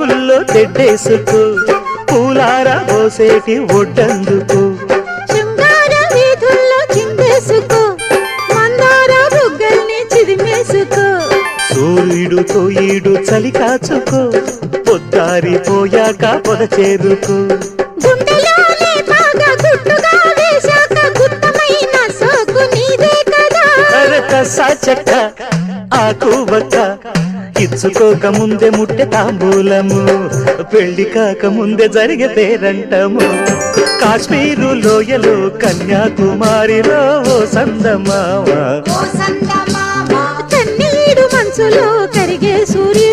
వాగుల్లో తెడ్డేసుకో పూలారా పోసేటి ఒడ్డందుకు శృంగార వీధుల్లో చిందేసుకో మందార బుగ్గల్ని చిదిమేసుకో సూర్యుడుతో ఈడు చలి కాచుకో పొద్దారిపోయాక పొద చేరుకో గుండెలోనే బాగా గుట్టుగా వేశాక గుత్తమైన సోకు నీదే కదా సాచక్క ఆకు వక్క ఇచ్చుకోక ముందే ముట్టె తాంబూలము పెళ్లి కాక ముందే జరిగే పేరంటము కాశ్మీరు లోయలో కన్యాకుమారిలో ఓ సందమామ కన్నీడు మనసులో కరిగే సూర్యుడు